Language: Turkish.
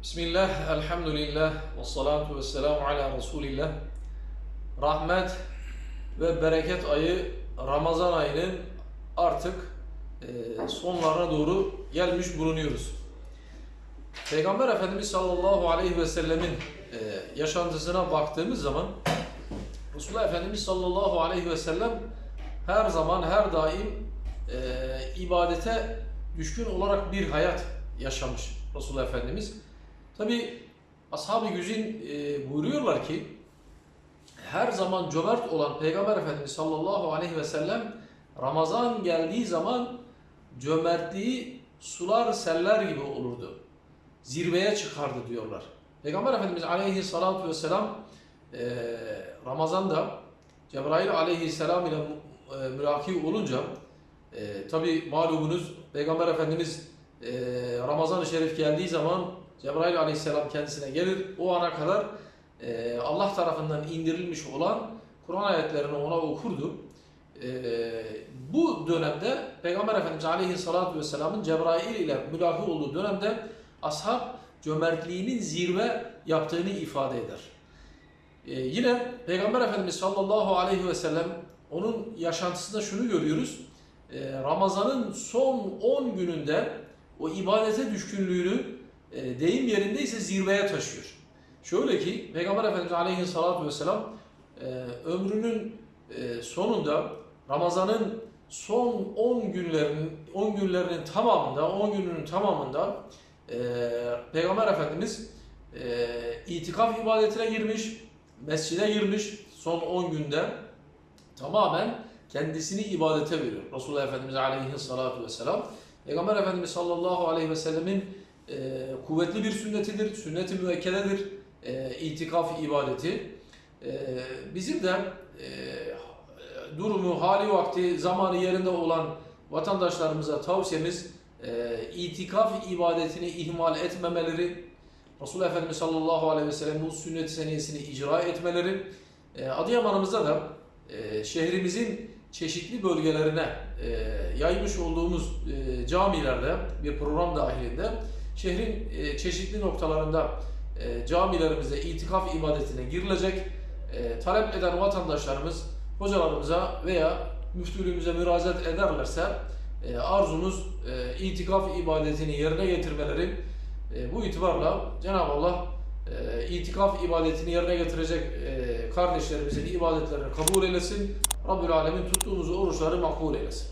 Bismillah, elhamdülillah, ve salatu ve selamu ala Resulillah. Rahmet ve bereket ayı Ramazan ayının artık sonlarına doğru gelmiş bulunuyoruz. Peygamber Efendimiz sallallahu aleyhi ve sellemin yaşantısına baktığımız zaman Resulullah Efendimiz sallallahu aleyhi ve sellem her zaman her daim ibadete düşkün olarak bir hayat yaşamış Resulullah Efendimiz. Tabi Ashab-ı Güzin buyuruyorlar ki her zaman cömert olan Peygamber Efendimiz sallallahu aleyhi ve sellem Ramazan geldiği zaman cömertliği sular seller gibi olurdu. Zirveye çıkardı diyorlar. Peygamber Efendimiz aleyhissalatu vesselam Ramazan'da Cebrail aleyhisselam ile mülaki olunca tabi malumunuz Peygamber Efendimiz Ramazan-ı Şerif geldiği zaman Cebrail aleyhisselam kendisine gelir. O ana kadar Allah tarafından indirilmiş olan Kur'an ayetlerini ona okurdu. Bu dönemde Peygamber Efendimiz aleyhissalatu vesselamın Cebrail ile mülaki olduğu dönemde ashab cömertliğinin zirve yaptığını ifade eder. Yine Peygamber Efendimiz sallallahu aleyhi ve sellem onun yaşantısında şunu görüyoruz. Ramazan'ın son 10 gününde o ibadete düşkünlüğünü deyim yerindeyse zirveye taşıyor. Şöyle ki Peygamber Efendimiz aleyhissalatu vesselam ömrünün sonunda Ramazan'ın son 10 günlerinin tamamında 10 gününün tamamında Peygamber Efendimiz itikaf ibadetine girmiş, mescide girmiş son 10 günde tamamen kendisini ibadete veriyor. Resulullah Efendimiz aleyhissalatu vesselam Peygamber Efendimiz sallallahu aleyhi ve sellemin kuvvetli bir sünnetidir, sünnet-i müekkededir itikaf ibadeti. Bizim de durumu, hali vakti, zamanı yerinde olan vatandaşlarımıza tavsiyemiz itikaf ibadetini ihmal etmemeleri, Resulullah Efendimiz sallallahu aleyhi ve sellem bu sünnet-i seniyesini icra etmeleri. Adıyaman'ımızda da şehrimizin çeşitli bölgelerine yaymış olduğumuz camilerde bir program dahilinde şehrin çeşitli noktalarında camilerimizde itikaf ibadetine girilecek. Talep eden vatandaşlarımız hocalarımıza veya müftülüğümüze müracaat ederlerse arzumuz itikaf ibadetini yerine getirmeleri. Bu itibarla Cenab-ı Allah itikaf ibadetini yerine getirecek kardeşlerimizin ibadetlerini kabul eylesin. Rabbül Alemin tuttuğumuz oruçları makbul eylesin.